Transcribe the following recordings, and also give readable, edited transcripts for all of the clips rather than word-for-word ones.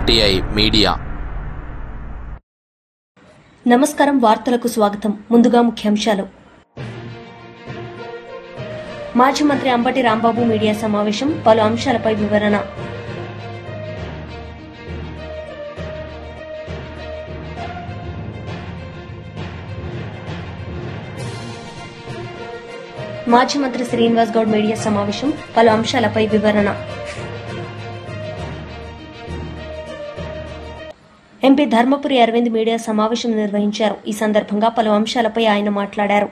RTI media. నమస్కారం. వార్తలకు స్వాగతం. ముందుగా ముఖ్యాంశాలు. మాజీ మంత్రి అంబటి రాంబాబు మీడియా సమావేశం, పలు అంశాలపై వివరణ. మాజీ మంత్రి శ్రీనివాస్ గౌడ్ మీడియా సమావేశం, పలు అంశాలపై వివరణ. ఎంపీ ధర్మపురి అరవింద్ మీడియా సమావేశం నిర్వహించారు. ఈ సందర్భంగా పలు అంశాలపై ఆయన మాట్లాడారు.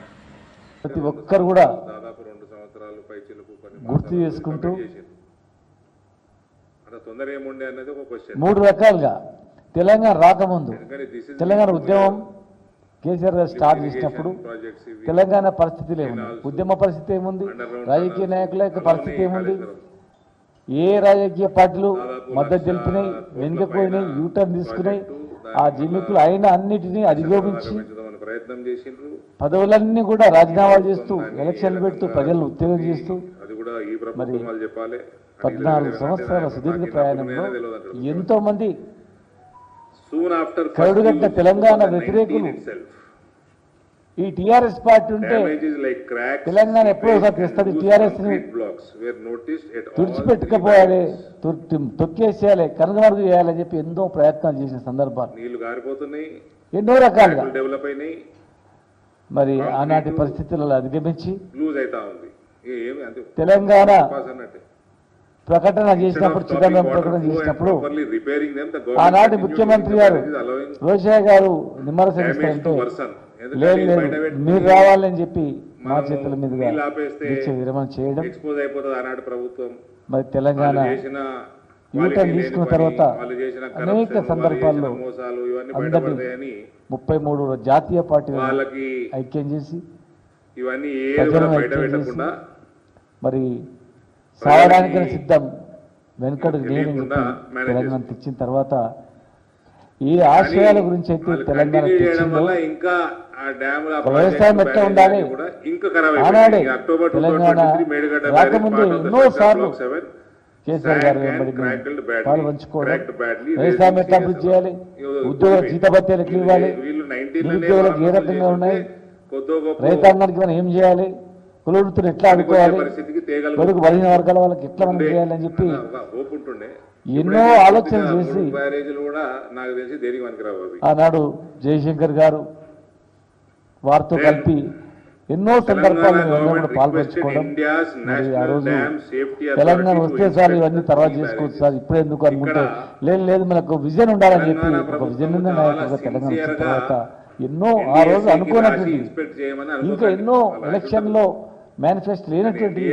ప్రతి ఒక్కరు కూడా గుర్తు చేసుకుంటూ 3 రకాలుగా తెలంగాణ రాకముందు తెలంగాణ ఉద్యమం కేసీఆర్ గారు స్టార్ట్ చేసినప్పుడు తెలంగాణ పరిస్థితి ఏముంది, ఉద్యమ పరిస్థితి ఏముంది, రాజకీయ నాయకుల యొక్క పరిస్థితి ఏముంది, ఏ రాజకీయ పార్టీలు మద్దతు తెలిపినాయి, వెనుకపోయినాయి, యూటర్న్ తీసుకున్నాయి, ఆ జిమ్మికులు అయిన అన్నిటినీ అధిగమించి పదవులన్నీ కూడా రాజీనామాలు చేస్తూ ఎలక్షన్లు పెడుతూ ప్రజలను ఉత్తేజం చేస్తూ మరి 14 సంవత్సరాల సుదీర్ఘ ప్రయాణంలో ఎంతో మంది కరుడుగట్టిన తెలంగాణ వ్యతిరేకులు ఈ టీఆర్ఎస్ పార్టీ ఉంటే తెలంగాణ ఎప్పుడోసారి తెస్తుంది, టీఆర్ఎస్ ని తుడిచిపెట్టుకపోవాలి, తొక్కేసేయాలి, కనుగమరుగు చేయాలని చెప్పి ఎన్నో ప్రయత్నాలు చేసిన సందర్భాలు ఎన్నో రకాలుగా మరి ఆనాటి పరిస్థితులలో అధిగమించి తెలంగాణ ప్రకటన చేసినప్పుడు, చిదంబరం ప్రకటన చేసినప్పుడు ఆనాటి ముఖ్యమంత్రి గారు రోషయ్య గారు నిమ్మరసంటే లేదు లేదు మీరు రావాలని చెప్పి మా చేతుల మీదుగా దీక్ష విరమణ చేయడం, మరి తెలంగాణ యూటర్న్ తీసుకున్న తర్వాత అనేక సందర్భాల్లో అందరినీ 33 జాతీయ పార్టీలను ఐక్యం చేసి ప్రజలను ఐక్యం చేసి మరి సావడానికి సిద్ధం వెనుకడు నేను చెప్పి తెలంగాణ తెచ్చిన తర్వాత ఈ ఆశయాల గురించి అయితే తెలంగాణ తెచ్చిందో వ్యవసాయం ఎట్లా ఉండాలి ఆనాడే తెలంగాణ రాకముందు ఎన్నో సార్లు కేసీఆర్ గారు వెంబడి పాలు పంచుకోవడం, వ్యవసాయం ఎట్లా అభివృద్ధి చేయాలి, ఉద్యోగుల జీతభత్యాలు ఎట్లా ఇవ్వాలి, నిరుద్యోగులకు ఏ రకంగా ఉన్నాయి, రైతాంగానికి మనం ఏం చేయాలి, కుల వృత్తిని ఎట్లా ఆడుకోవాలి, కొడుకు బలహీన వర్గాల వాళ్ళకి ఎట్లా మనం చేయాలని చెప్పి ఎన్నో ఆలోచనలు చేసి ఆనాడు జయశంకర్ గారు వారితో కలిపి ఎన్నో సందర్భాల్లో కూడా పాల్పంచుకోవడం, మరి ఆ రోజు తెలంగాణ వస్తే సార్ ఇవన్నీ తర్వాత చేసుకోవచ్చు సార్ ఇప్పుడు ఎందుకు అనుకుంటే లేదు మనకు విజన్ ఉండాలని చెప్పి ఒక విజన్ ఉన్న నాయకులుగా తెలంగాణ వచ్చిన తర్వాత ఎన్నో ఆ రోజు అనుకోనటువంటి ఇంకా ఎన్నో ఎలక్షన్లో మేనిఫెస్టో లేనటువంటి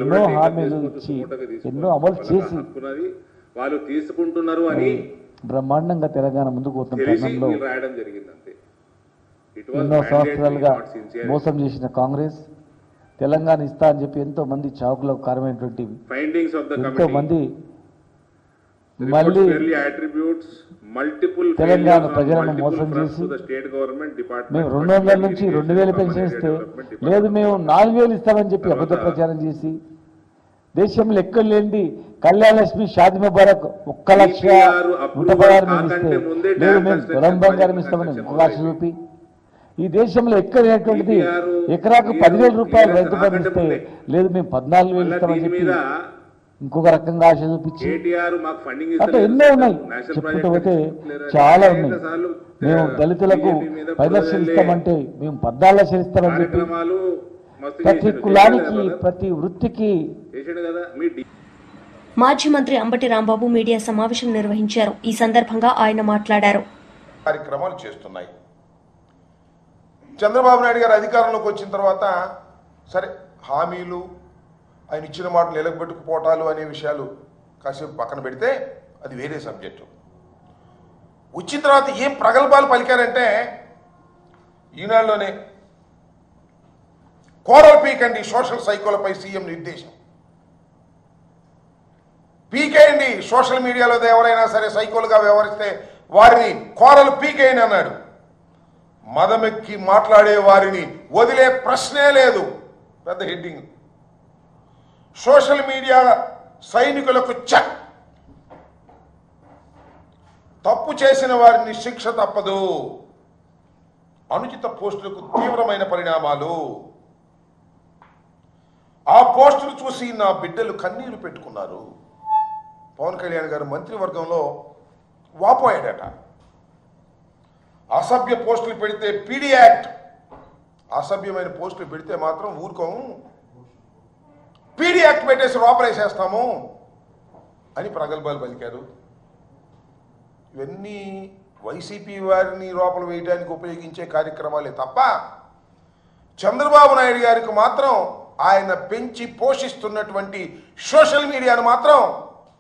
ఎన్నో హామీలు ఇచ్చి ఎన్నో అమలు చేసి వాళ్ళు తీసుకుంటున్నారు అని బ్రహ్మాండంగా తెలంగాణ ముందుకు పోతున్న తరుణంలో ఎన్నో సంవత్సరాలుగా మోసం చేసిన కాంగ్రెస్ తెలంగాణ ఇస్తా అని చెప్పి ఎంతో మంది చావుకులకు కారణమైనటువంటి ఎంతో మంది మళ్ళీ తెలంగాణ ప్రజలను మోసం చేసి మేము 200 నుంచి 2000 పెన్షన్ ఇస్తే లేదు మేము 4000 ఇస్తామని చెప్పి అబద్ధ ప్రచారం చేసి దేశంలో ఎక్కడ లేని కళ్యాణ లక్ష్మి షాదీ ముబారక్ 1,116,000 మేము ఇస్తే లేదు మేము పొలం బంగారం ఇస్తామని 1 లక్ష చూపి ఈ దేశంలో ఎక్కడ లేనటువంటిది ఎకరాకు 10,000 రూపాయలు రైతు బంధు ఇస్తే లేదు మేము 14,000 ఇస్తామని చెప్పి ఇంకొక రకంగా ఆశ చూపించి అట్లా ఎన్నో ఉన్నాయి, చెప్పుకుంటూ పోతే చాలా ఉన్నాయి. మేము దళితులకు 10 లక్షలు ఇస్తామంటే మేము 14 లక్షలు ఇస్తామని చెప్పి ప్రతి కులానికి ప్రతి వృత్తికి. మాజీ మంత్రి అంబటి రాంబాబు మీడియా సమావేశం నిర్వహించారు. ఈ సందర్భంగా ఆయన మాట్లాడారు. కార్యక్రమాలు చేస్తున్నాయి. చంద్రబాబు నాయుడు గారు అధికారంలోకి వచ్చిన తర్వాత సరే హామీలు ఆయన ఇచ్చిన మాట నిలబెట్టుకుపోవటాలు అనే విషయాలు కాసేపు పక్కన పెడితే అది వేరే సబ్జెక్టు. వచ్చిన తర్వాత ఏం ప్రగల్భాలు పలికారంటే ఈనాడులోనే కోరలు పీకండి సోషల్ సైకోలపై సీఎం నిర్దేశం, పీకేయండి సోషల్ మీడియాలో ఎవరైనా సరే సైకోలుగా వ్యవహరిస్తే వారిని కోరలు పీకేయండి అన్నాడు. మదమెక్కి మాట్లాడే వారిని వదిలే ప్రశ్నే లేదు, పెద్ద హెడ్డింగ్. సోషల్ మీడియా సైనికులకు చెక్, తప్పు చేసిన వారిని శిక్ష తప్పదు. అనుచిత పోస్టులకు తీవ్రమైన పరిణామాలు. ఆ పోస్టులు చూసి నా బిడ్డలు కన్నీరు పెట్టుకున్నారు. పవన్ కళ్యాణ్ గారు మంత్రివర్గంలో వాపోయాడట. అసభ్య పోస్టులు పెడితే పీడీ యాక్ట్, అసభ్యమైన పోస్టులు పెడితే మాత్రం ఊరుకోము, పీడీ యాక్ట్ పెట్టేసి లోపలేసేస్తాము అని ప్రగల్భాలు పలికారు. ఇవన్నీ వైసీపీ వారిని లోపల వేయడానికి ఉపయోగించే కార్యక్రమాలే తప్ప చంద్రబాబు నాయుడు గారికి మాత్రం ఆయన పెంచి పోషిస్తున్నటువంటి సోషల్ మీడియాను మాత్రం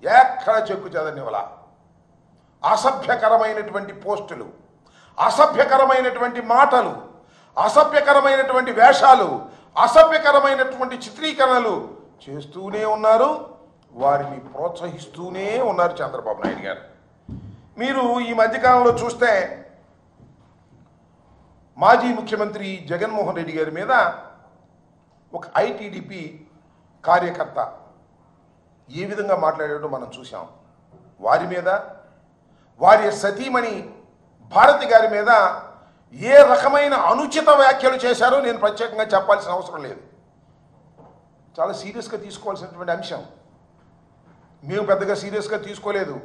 ఎక్కడ చెక్కు చెదనివ్వాల. అసభ్యకరమైనటువంటి పోస్టులు, అసభ్యకరమైనటువంటి మాటలు, అసభ్యకరమైనటువంటి వేషాలు, అసభ్యకరమైనటువంటి చిత్రీకరణలు చేస్తూనే ఉన్నారు. వారిని ప్రోత్సహిస్తూనే ఉన్నారు చంద్రబాబు నాయుడు గారు. మీరు ఈ మధ్యకాలంలో చూస్తే మాజీ ముఖ్యమంత్రి జగన్మోహన్ రెడ్డి గారి మీద ఒక ఐటీడీపీ కార్యకర్త ఏ విధంగా మాట్లాడాడో మనం చూసాం. వారి మీద, వారి సతీమణి భారతి గారి మీద ఏ రకమైన అనుచిత వ్యాఖ్యలు చేశారో నేను ప్రత్యేకంగా చెప్పాల్సిన అవసరం లేదు. చాలా సీరియస్గా తీసుకోవాల్సినటువంటి అంశం. మేము పెద్దగా సీరియస్గా తీసుకోలేదు,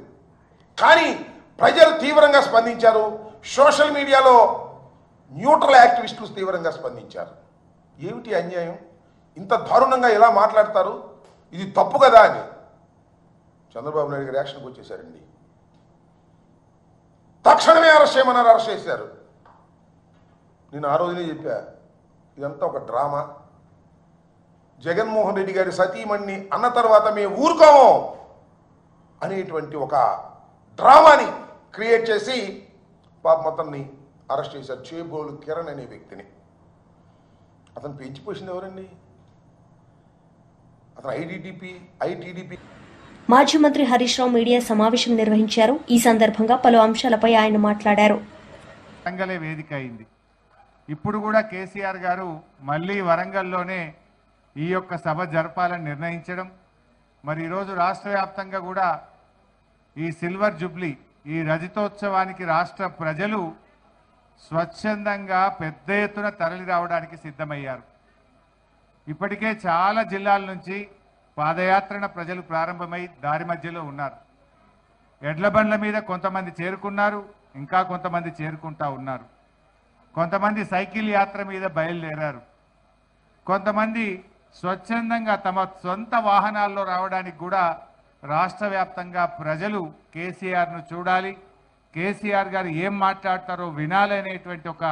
కానీ ప్రజలు తీవ్రంగా స్పందించారు. సోషల్ మీడియాలో న్యూట్రల్ యాక్టివిస్టులు తీవ్రంగా స్పందించారు. ఏమిటి అన్యాయం? ఇంత దారుణంగా ఎలా మాట్లాడతారు? ఇది తప్పు కదా అని చంద్రబాబు నాయుడు గారు రియాక్షన్కి వచ్చేసారండి. తక్షణమే అరెస్ట్ చేయమన్నారు, అరెస్ట్ చేశారు. నేను ఆ రోజునే చెప్పా, ఇదంతా ఒక డ్రామా. జగన్మోహన్ రెడ్డి గారి సతీమణిని అన్న తర్వాత మేము ఊరుకోము అనేటువంటి ఒక డ్రామాని క్రియేట్ చేసి మొత్తాన్ని అరెస్ట్ చేశారు. చేబోలు కిరణ్ అనే వ్యక్తిని. అతను పెంచిపోసింది ఎవరండి? అతను ఐటీడీపీ. మాజీ మంత్రి హరీష్ రావు మీడియా సమావేశం నిర్వహించారు. ఈ సందర్భంగా పలు అంశాలపై ఆయన మాట్లాడారు. వరంగలే వేదిక అయింది. ఇప్పుడు కూడా కేసీఆర్ గారు మళ్ళీ వరంగల్లోనే ఈ యొక్క సభ జరపాలని నిర్ణయించడం, మరి ఈరోజు రాష్ట్ర వ్యాప్తంగా కూడా ఈ సిల్వర్ జూబ్లీ, ఈ రజతోత్సవానికి రాష్ట్ర ప్రజలు స్వచ్ఛందంగా పెద్ద ఎత్తున తరలి రావడానికి సిద్ధమయ్యారు. ఇప్పటికే చాలా జిల్లాల నుంచి పాదయాత్రన ప్రజలు ప్రారంభమై దారి మధ్యలో ఉన్నారు. ఎడ్ల బండ్ల మీద కొంతమంది చేరుకున్నారు, ఇంకా కొంతమంది చేరుకుంటా ఉన్నారు. కొంతమంది సైకిల్ యాత్ర మీద బయలుదేరారు. కొంతమంది స్వచ్ఛందంగా తమ సొంత వాహనాల్లో రావడానికి కూడా రాష్ట్ర వ్యాప్తంగా ప్రజలు కేసీఆర్ను చూడాలి, కేసీఆర్ గారు ఏం మాట్లాడతారో వినాలనేటువంటి ఒక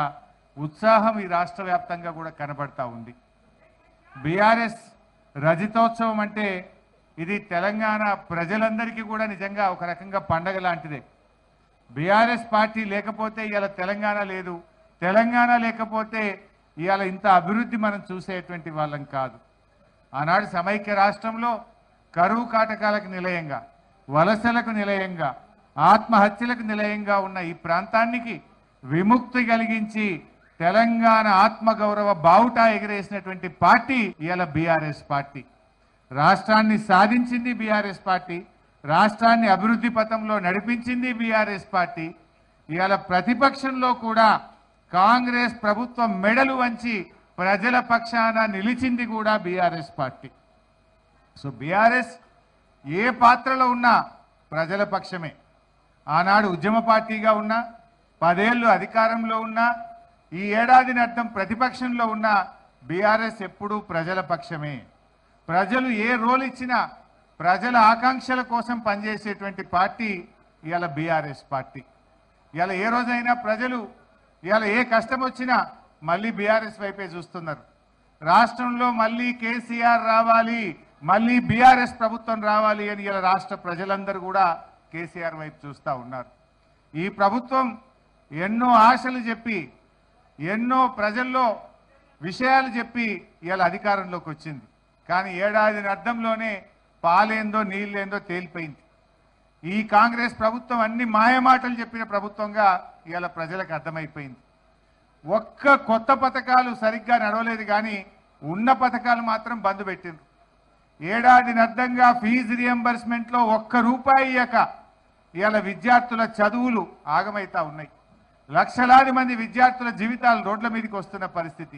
ఉత్సాహం ఈ రాష్ట్ర వ్యాప్తంగా కూడా కనబడతా ఉంది. బీఆర్ఎస్ రజతోత్సవం అంటే ఇది తెలంగాణ ప్రజలందరికీ కూడా నిజంగా ఒక రకంగా పండగ లాంటిదే. బీఆర్ఎస్ పార్టీ లేకపోతే ఇవాళ తెలంగాణ లేదు, తెలంగాణ లేకపోతే ఇవాళ ఇంత అభివృద్ధి మనం చూసేటువంటి వాళ్ళం కాదు. ఆనాడు సమైక్య రాష్ట్రంలో కరువు కాటకాలకు నిలయంగా, వలసలకు నిలయంగా, ఆత్మహత్యలకు నిలయంగా ఉన్న ఈ ప్రాంతానికి విముక్తి కలిగించి తెలంగాణ ఆత్మగౌరవ బావుటా ఎగిరేసినటువంటి పార్టీ ఇవాళ బీఆర్ఎస్ పార్టీ. రాష్ట్రాన్ని సాధించింది బీఆర్ఎస్ పార్టీ, రాష్ట్రాన్ని అభివృద్ధి పథంలో నడిపించింది బీఆర్ఎస్ పార్టీ. ఇవాళ ప్రతిపక్షంలో కూడా కాంగ్రెస్ ప్రభుత్వం మెడలు వంచి ప్రజల పక్షాన నిలిచింది కూడా బీఆర్ఎస్ పార్టీ. సో బీఆర్ఎస్ ఏ పాత్రలో ఉన్నా ప్రజల పక్షమే. ఆనాడు ఉద్యమ పార్టీగా ఉన్నా, 10 ఏళ్ళు అధికారంలో ఉన్నా, ఈ ఏడాదిని అర్థం ప్రతిపక్షంలో ఉన్న బీఆర్ఎస్ ఎప్పుడూ ప్రజల పక్షమే. ప్రజలు ఏ రోల్ ఇచ్చినా ప్రజల ఆకాంక్షల కోసం పనిచేసేటువంటి పార్టీ ఇవాళ బీఆర్ఎస్ పార్టీ. ఇవాళ ఏ రోజైనా ప్రజలు ఇవాళ ఏ కష్టం వచ్చినా మళ్ళీ బీఆర్ఎస్ వైపే చూస్తున్నారు. రాష్ట్రంలో మళ్ళీ కేసీఆర్ రావాలి, మళ్ళీ బీఆర్ఎస్ ప్రభుత్వం రావాలి అని ఇలా రాష్ట్ర ప్రజలందరూ కూడా కేసీఆర్ వైపు చూస్తూ ఉన్నారు. ఈ ప్రభుత్వం ఎన్నో ఆశలు చెప్పి, ఎన్నో ప్రజల్లో విషయాలు చెప్పి ఇవాళ అధికారంలోకి వచ్చింది. కానీ ఏడాది అర్థంలోనే పాలేందో నీళ్ళేందో తేలిపోయింది. ఈ కాంగ్రెస్ ప్రభుత్వం అన్ని మాయమాటలు చెప్పిన ప్రభుత్వంగా ఇవాళ ప్రజలకు అర్థమైపోయింది. ఒక్క కొత్త పథకాలు సరిగ్గా నడవలేదు, కానీ ఉన్న పథకాలు మాత్రం బంద్ పెట్టిండ్రు. ఏడాది అర్థంగా ఫీజు రియంబర్స్మెంట్లో 1 రూపాయి ఇయ్యక ఇవాళ విద్యార్థుల చదువులు ఆగమైతా ఉన్నాయి. లక్షలాది మంది విద్యార్థుల జీవితాలు రోడ్ల మీదకి వస్తున్న పరిస్థితి.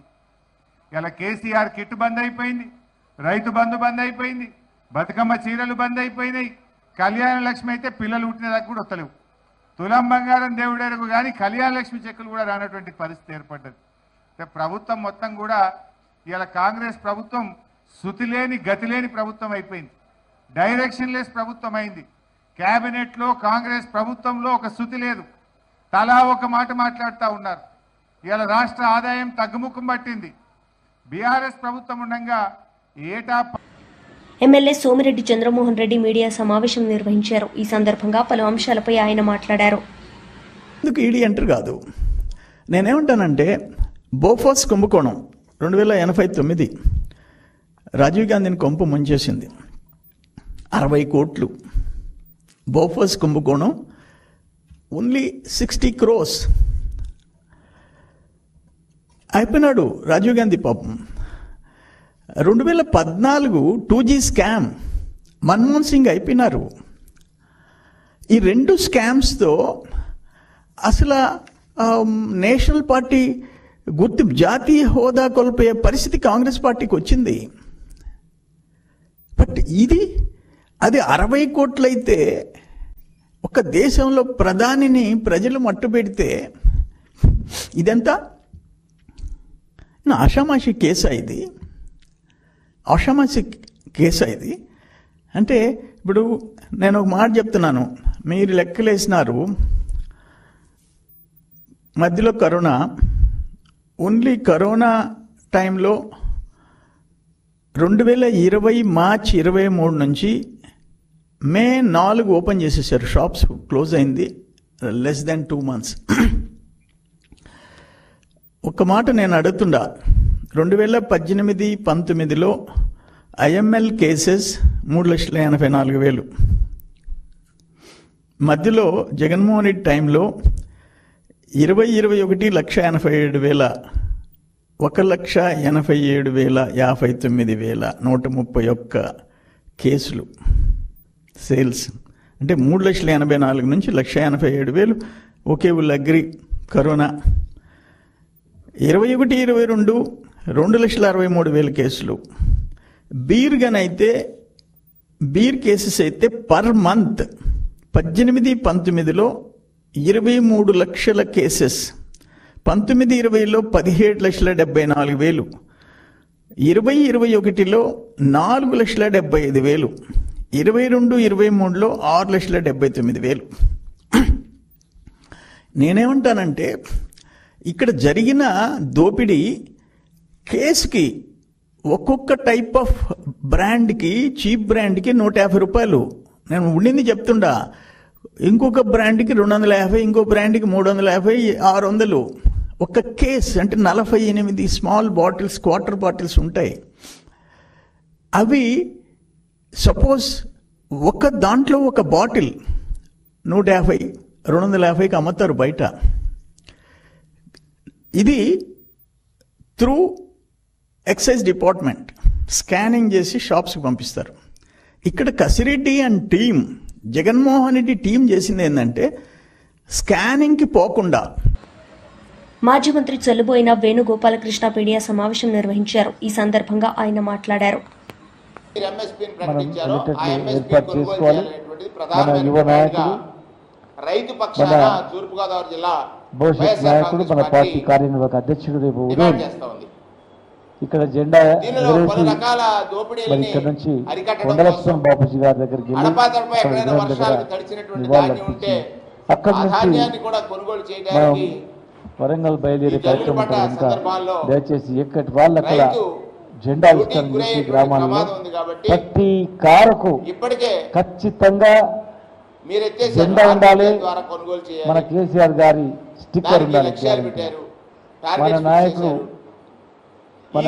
ఇలా కేసీఆర్ కిట్ బంద్ అయిపోయింది, రైతు బంధు బంద్ అయిపోయింది, బతుకమ్మ చీరలు బంద్ అయిపోయినాయి, కళ్యాణ లక్ష్మి అయితే పిల్లలు పుట్టినదాకా కూడా వస్తలేవు. తులం బంగారం దేవుడెరుగు కానీ కళ్యాణ లక్ష్మి చెక్కులు కూడా రానటువంటి పరిస్థితి ఏర్పడ్డది. ప్రభుత్వం మొత్తం కూడా ఇలా కాంగ్రెస్ ప్రభుత్వం శృతిలేని గతిలేని ప్రభుత్వం అయిపోయింది. డైరెక్షన్ లెస్ ప్రభుత్వం అయింది. క్యాబినెట్లో కాంగ్రెస్ ప్రభుత్వంలో ఒక శృతి లేదు. తలా ఒక మాట మాట్లాడుతూ ఉన్నారు. ఇలా రాష్ట్ర ఆదాయం తగ్గుముఖం పట్టింది. బీఆర్ఎస్ ప్రభుత్వం ఉండగా ఏటా ఎమ్మెల్యే సోమిరెడ్డి చంద్రమోహన్ రెడ్డి మీడియా సమావేశం నిర్వహించారు. ఈ సందర్భంగా పలు అంశాలపై ఆయన మాట్లాడారు. ఎందుకు ఈడీ ఎంటర్ కాదు? నేనేమంటానంటే బోఫోర్స్ కుంభకోణం 2089 రాజీవ్ గాంధీని కొంప ముంచేసింది. 60 కోట్లు. బోఫోర్స్ కుంభకోణం ఓన్లీ 60 crores. అయిపోయినాడు రాజీవ్ గాంధీ పాపం. 2014 2G స్కామ్, మన్మోహన్ సింగ్ అయిపోయినారు. ఈ 2 స్కామ్స్తో అసలు నేషనల్ పార్టీ జాతీయ హోదా కోల్పోయే పరిస్థితి కాంగ్రెస్ పార్టీకి వచ్చింది. బట్ అది 60 కోట్లయితే ఒక దేశంలో ప్రధానిని ప్రజలు మట్టుపెడితే ఇదంతా ఆషామాషి కేసా ఇది? ఆషామాషి కేసా ఇది? అంటే ఇప్పుడు నేను ఒక మాట చెప్తున్నాను, మీరు లెక్కలేసినారు. మధ్యలో కరోనా, ఓన్లీ కరోనా టైంలో 2020 మార్చి 23 నుంచి మే 4 ఓపెన్ చేసేసారు. షాప్స్ క్లోజ్ అయింది లెస్ దాన్ 2 months. ఒక మాట నేను అడుగుతుండా, 2018-19లో IML కేసెస్ 3,84,000. మధ్యలో జగన్మోహన్ రెడ్డి టైంలో 2021 1,87,000, 1,87,059,000, 131 కేసులు సేల్స్. అంటే 3,84,000 నుంచి 1,87,000. Okay, will agri. కరోనా 21-22 2,63,000 కేసులు. బీర్ కేసెస్ అయితే పర్ మంత్ 18-19లో 23 లక్షల కేసెస్, 19-20లో 17,74,000, 20-21లో 4,75,000, 22-23లో 6,79,000. నేనేమంటానంటే ఇక్కడ జరిగిన దోపిడీ కేసుకి ఒక్కొక్క టైప్ ఆఫ్ బ్రాండ్కి, చీప్ బ్రాండ్కి 150 రూపాయలు. నేను ఉండింది చెప్తుండా. ఇంకొక బ్రాండ్కి 250, ఇంకో బ్రాండ్కి 350, 600. ఒక కేస్ అంటే 48 స్మాల్ బాటిల్స్, క్వార్టర్ బాటిల్స్ ఉంటాయి. అవి సపోజ్ ఒక దాంట్లో ఒక బాటిల్ 150, 250కి అమ్ముతారు బయట. ఇది త్రూ ఎక్సైజ్ డిపార్ట్మెంట్ స్కానింగ్ చేసి షాప్స్కి పంపిస్తారు. ఇక్కడ Kasireddy and team, Jaganmohan Reddy team చేసింది ఏంటంటే స్కానింగ్కి పోకుండా. మాజీ మంత్రి చెల్లుబోయిన వేణుగోపాలకృష్ణ మీడియా సమావేశం నిర్వహించారు. ఈ సందర్భంగా ఆయన మాట్లాడారు. ఏర్పాటు చేసుకోవాలి. మన యువ నాయకుడు, మన భవిష్యత్ నాయకుడు, మన పార్టీ కార్యనిర్వాహక అధ్యక్షుడు రేపు ఉదయం ఇక్కడ జెండా ఎగరేసి మరి ఇక్కడ నుంచి కొండలస్వామి బాపూజీ గారి దగ్గరికి వెళ్ళి నివాళులర్పించి అక్కడి నుంచి మనం వరంగల్ బయలుదేరే కార్యక్రమం కనుక దయచేసి ఎక్కడి వాళ్ళు అక్కడ జెండా ఆవిష్కరణ చేసి గ్రామాల్లో ప్రతి కారుకు ఖచ్చితంగా జెండా ఉండాలి. మన కేసీఆర్ గారి స్టిక్కర్ ఉండాలి. మన నాయకుడు, మన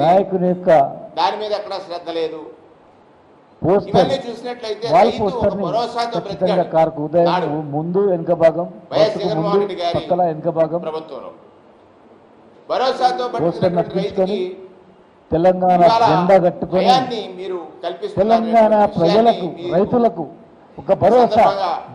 నాయకుని యొక్క పోస్టర్, వాల్ పోస్టర్ ని ఖచ్చితంగా కారుకు ఉదయం ముందు వెనుక భాగం, ముందు పక్కల వెనుక భాగం పోస్టర్ అతికించుకొని తెలంగాణ జెండా కట్టుకొని తెలంగాణ ప్రజలకు, రైతులకు ఒక భరోసా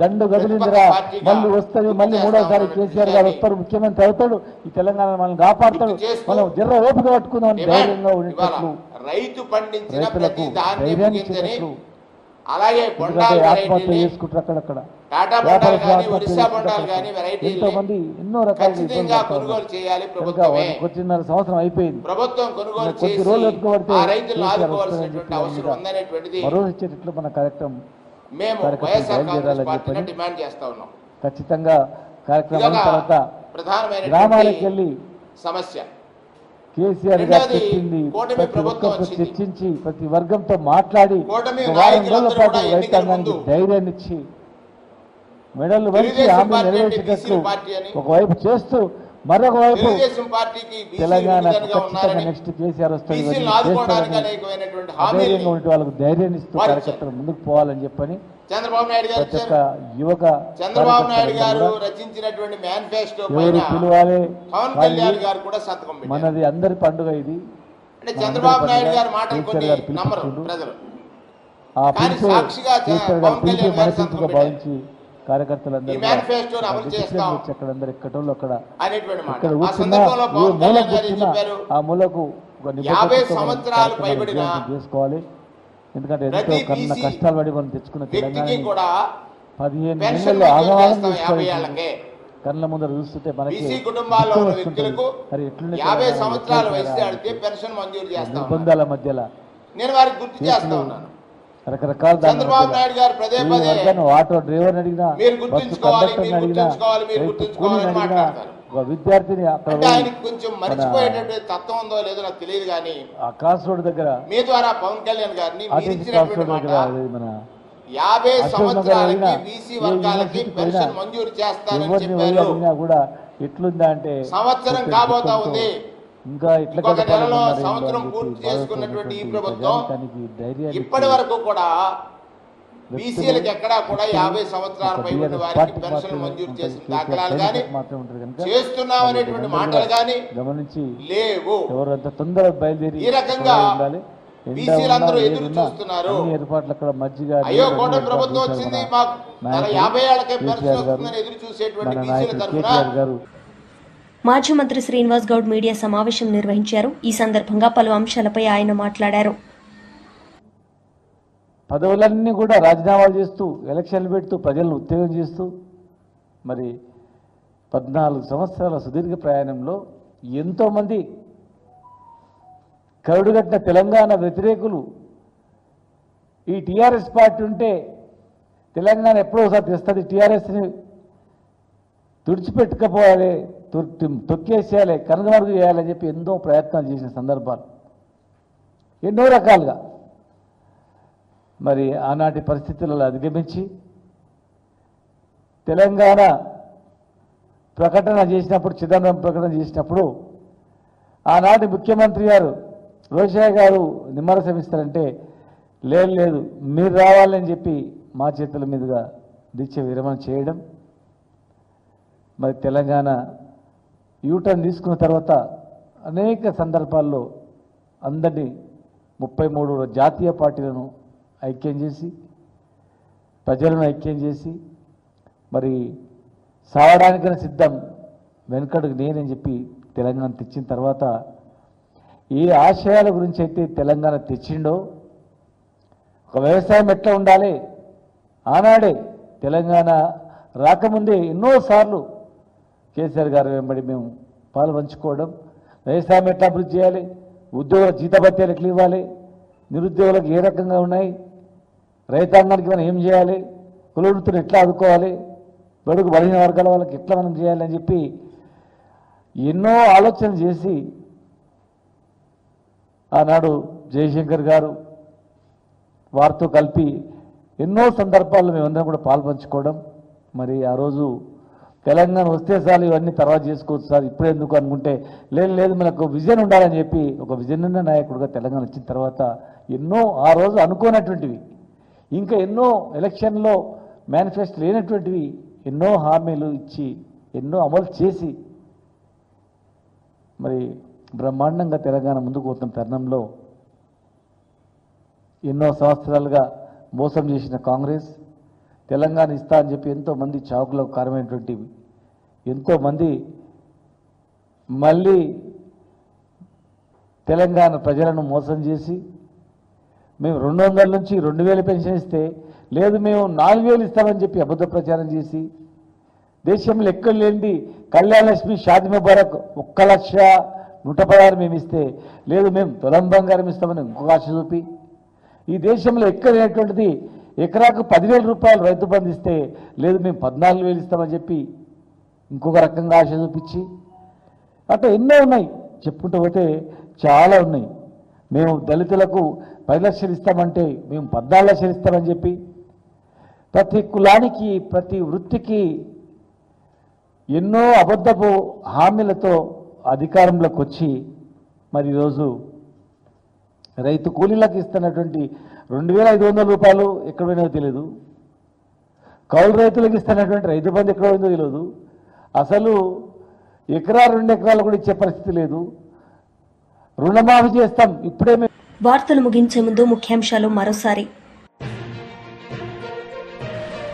దండు గదిలిందిరా, మళ్ళీ వస్తుంది, మళ్ళీ మూడోసారి కేసీఆర్ గారు వస్తారు, ముఖ్యమంత్రి అవుతాడు, ఈ తెలంగాణ మనల్ని కాపాడుతాడు, మనం జర్ర ఓపిక పట్టుకుందాం ధైర్యంగా ఉండేటట్లు, రైతు పండించిన రైతులకు ధైర్యాన్ని ఇచ్చేటట్లు. అలాగే ఆత్మహత్య చేసుకుంటారు అక్కడక్కడ, ఎంతో మంది ఎన్నో రకాలుగా కొనుగోలు చేయాలి. వచ్చిన్నర సంవత్సరం అయిపోయింది, ప్రభుత్వం కొనుగోలు కొద్ది రోజులు ఎత్తుకోబడితే భరోసా ఇచ్చేటట్లు మన కార్యక్రమం డిమాండ్ చేస్తా ఉన్నాం. ఖచ్చితంగా కార్యక్రమం తర్వాత గ్రామాలకు వెళ్ళి సమస్య కేసీఆర్ గారు చెప్పింది ప్రతి ఒక్కరితో చర్చించి ప్రతి వర్గంతో మాట్లాడి వారం రోజుల పాటు రైతాంగానికి ధైర్యాన్ని ఇచ్చి మెడలు వంచి హామీ నెరవేర్చేటట్లు ఒకవైపు చేస్తూ మరొక వైపు తెలంగాణ ఖచ్చితంగా నెక్స్ట్ కేసీఆర్ వస్తుంది ధైర్యంగా ఉంటే వాళ్ళకు ధైర్యాన్ని ఇస్తూ కార్యకర్తలు ముందుకు పోవాలని చెప్పని చంద్రబాబు నాయుడు గారు యువక చంద్రబాబు నాయుడు గారు రచించినటువంటి మేనిఫెస్టో ఎవరు పిలవాలి, పవన్ కళ్యాణ్ గారు కూడా సంతకం పెట్టారు. మనది అందరి పండుగ ఇది. అంటే చంద్రబాబు నాయుడు గారు మాటలు కొన్ని నమ్మరు ప్రజలు, కానీ సాక్షిగా పవన్ కళ్యాణ్ గారు సంతకం భావించి కార్యకర్తలందరూ మేనిఫెస్టోను అమలు చేస్తాం అక్కడందరూ ఎక్కడోళ్ళు అక్కడ అనేటువంటి మాట. ఇక్కడ ఆ కూర్చున్నా సందర్భంలో పవన్ కళ్యాణ్ గారు ఏం చెప్పారు? ఆ మూలకు 50 సంవత్సరాలు పైబడిన చేసుకోవాలి, ఎందుకంటే ఎంతో ప్రతి కన్నా కష్టాలు పడి మనం తెచ్చుకున్న వ్యక్తికి కూడా 15 పెన్షన్ నెలలు ఆగమాగం 50 ఏళ్లకే కళ్ళ ముందర చూస్తుంటే మనకి బీసీ కుటుంబాల్లో ఉన్న వ్యక్తులకు మరి ఎట్లుండే 50 సంవత్సరాల వయసు దాటితే పెన్షన్ మంజూరు చేస్తాం. నిర్బంధాల మధ్యలో నేను వారికి గుర్తు చేస్తా ఉన్నాను. రకరకాల చంద్రబాబు నాయుడు గారు పదే పదే ఆటో డ్రైవర్ అడిగినా, మీరు బస్సు గుర్తుంచుకోవాలి, కండక్టర్ మీరు అడిగినా, గుర్తుంచుకోవాలి, మీరు కూలీని గుర్తుంచుకోవాలని అడిగినా, మాట్లాడతారు. ఒక విద్యార్థిని అక్కడ అంటే ఆయనకి కొంచెం మర్చిపోయేటటువంటి తత్వం ఉందో లేదో నాకు తెలియదు, కానీ ఆ క్రాస్ రోడ్ దగ్గర మీ ద్వారా పవన్ కళ్యాణ్ గారిని మీరు క్రాస్ ఇచ్చినటువంటి రోడ్ మాట దగ్గర అది మన 50 సంవత్సరాలకి అశోక్ బీసీ వర్గాలకి పెన్షన్ మంజూరు చేస్తానని ఎవరిని చెప్పారు. అడిగినా కూడా ఎట్లుందా అంటే సంవత్సరం కాబోతా ఉంది, ఇంకా ఇట్లా ఇంకొక నెలలో సంవత్సరం పూర్తి చేసుకున్నటువంటి ఈ ప్రభుత్వం ఇప్పటి వరకు కూడా బీసీలకు ఎక్కడా కూడా 50 సంవత్సరాల పైబడిన వారికి పెన్షన్ మంజూరు చేసిన దాఖలాలు కానీ చేస్తున్నాం అనేటువంటి మాటలు కానీ గమనించి లేవు. ఎవరంత తొందరగా బయలుదేరి ఈ రకంగా బీసీలందరూ ఎదురు చూస్తున్నారు. ఏర్పాట్లు అక్కడ మధ్యగా అయ్యో కూటమి ప్రభుత్వం వచ్చింది, మాకు 50 ఏళ్లకే పెన్షన్ వస్తుందని ఎదురు చూసేటువంటి బీసీల తరఫున మాజీ మంత్రి శ్రీనివాస్ గౌడ్ మీడియా సమావేశం నిర్వహించారు. ఈ సందర్భంగా పలు అంశాలపై ఆయన మాట్లాడారు. పదవులన్నీ కూడా రాజీనామాలు చేస్తూ ఎలక్షన్లు పెడుతూ ప్రజలను ఉత్తేజం చేస్తూ మరి 14 సంవత్సరాల సుదీర్ఘ ప్రయాణంలో ఎంతోమంది కరుడుగట్టిన తెలంగాణ వ్యతిరేకులు ఈ టీఆర్ఎస్ పార్టీ ఉంటే తెలంగాణ ఎప్పుడో ఒకసారి తెస్తుంది, టీఆర్ఎస్ని తుడిచిపెట్టుకపోవాలి, తొక్కేసేయాలి, కనుగమరుగు చేయాలని చెప్పి ఎన్నో ప్రయత్నాలు చేసిన సందర్భాలు ఎన్నో రకాలుగా. మరి ఆనాటి పరిస్థితులలో అధిగమించి తెలంగాణ ప్రకటన చేసినప్పుడు, చిదంబరం ప్రకటన చేసినప్పుడు ఆనాటి ముఖ్యమంత్రి గారు రోషయ్య గారు నిమ్మరసం ఇస్తారంటే లేదు మీరు రావాలని చెప్పి మా చేతుల మీదుగా దీక్ష విరమణ చేయడం, మరి తెలంగాణ యూటర్న్ తీసుకున్న తర్వాత అనేక సందర్భాల్లో అందరినీ 33 జాతీయ పార్టీలను ఐక్యం చేసి ప్రజలను ఐక్యం చేసి మరి సావడానికైనా సిద్ధం, వెనుకడుగు నేనని చెప్పి తెలంగాణ తెచ్చిన తర్వాత ఏ ఆశయాల గురించి అయితే తెలంగాణ తెచ్చిండో, ఒక వ్యవసాయం ఎట్లా ఉండాలి ఆనాడే తెలంగాణ రాకముందే ఎన్నోసార్లు కేసీఆర్ గారు వెంబడి మేము పాలు పంచుకోవడం, వ్యవసాయం ఎట్లా అభివృద్ధి చేయాలి, ఉద్యోగుల జీతభత్యాలు ఎట్లా ఇవ్వాలి, నిరుద్యోగులకు ఏ రకంగా ఉన్నాయి, రైతాంగానికి మనం ఏం చేయాలి, కులవృత్తిని ఎట్లా ఆదుకోవాలి, బడుగు బలహీన వర్గాల వాళ్ళకి ఎట్లా మనం చేయాలి అని చెప్పి ఎన్నో ఆలోచనలు చేసి ఆనాడు జయశంకర్ గారు వారితో కలిపి ఎన్నో సందర్భాల్లో మేమందరం కూడా పాల్పంచుకోవడం, మరి ఆ రోజు తెలంగాణ వస్తే చాలు ఇవన్నీ తర్వాత చేసుకోవచ్చు సార్ ఇప్పుడు ఎందుకు అనుకుంటే లేదు మనకు విజన్ ఉండాలని చెప్పి ఒక విజన్ ఉన్న నాయకుడిగా తెలంగాణ వచ్చిన తర్వాత ఎన్నో ఆ రోజు అనుకోనటువంటివి, ఇంకా ఎన్నో ఎలక్షన్లో మేనిఫెస్టో లేనటువంటివి ఎన్నో హామీలు ఇచ్చి ఎన్నో అమలు చేసి మరి బ్రహ్మాండంగా తెలంగాణ ముందుకు పోతున్న తరుణంలో ఎన్నో సంవత్సరాలుగా మోసం చేసిన కాంగ్రెస్, తెలంగాణ ఇస్తా అని చెప్పి ఎంతోమంది చావుకులకు కారణమైనటువంటి ఎంతోమంది మళ్ళీ తెలంగాణ ప్రజలను మోసం చేసి మేము 200 నుంచి 2000 పెన్షన్ ఇస్తే లేదు మేము 4000 ఇస్తామని చెప్పి అబద్ధ ప్రచారం చేసి దేశంలో ఎక్కడ లేనిది కళ్యాణ లక్ష్మి షాదీ ముబారక్ 1,116,000 మేము ఇస్తే లేదు మేము తులం బంగారం ఇస్తామని ఇంకొక ఆశ చూపి ఈ దేశంలో ఎక్కడ లేనటువంటిది ఎకరాకు 10,000 రూపాయలు రైతు బంధు ఇస్తే లేదు మేము 14,000 ఇస్తామని చెప్పి ఇంకొక రకంగా ఆశ చూపించి అట్లా ఎన్నో ఉన్నాయి, చెప్పుకుంటూ పోతే చాలా ఉన్నాయి. మేము దళితులకు 10 లక్షలు ఇస్తామంటే మేము 14 లక్షలు ఇస్తామని చెప్పి ప్రతి కులానికి ప్రతి వృత్తికి ఎన్నో అబద్ధపు హామీలతో అధికారంలోకి వచ్చి మరి ఈరోజు రైతు కూలీలకు ఇస్తున్నటువంటి 2,500 రూపాయలు ఎక్కడ పోయినో తెలియదు, కౌలు రైతులకు ఇస్తున్నటువంటి రైతు బంధు ఎక్కడ పోయిందో తెలియదు, అసలు ఎకరా 2 ఎకరాలు కూడా ఇచ్చే పరిస్థితి లేదు, రుణమాఫీ చేస్తాం ఇప్పుడే. వార్తలు ముగించే ముందు ముఖ్యాంశాలు మరోసారి.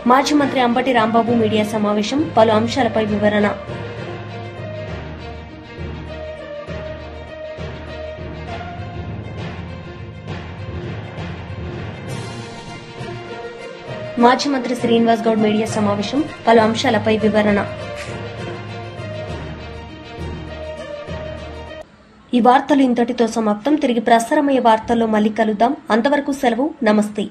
మాజీ మంత్రి అంబటి రాంబాబు మీడియా సమావేశం, పలు అంశాలపై వివరణ. మాజీ మంత్రి శ్రీనివాస్ గౌడ్ మీడియా సమావేశం, పలు అంశాలపై వివరణ. ఈ వార్తలు ఇంతటితో సమాప్తం. తిరిగి ప్రసారమయ్యే వార్తల్లో మళ్ళీ కలుద్దాం. అంతవరకు సెలవు. నమస్తే.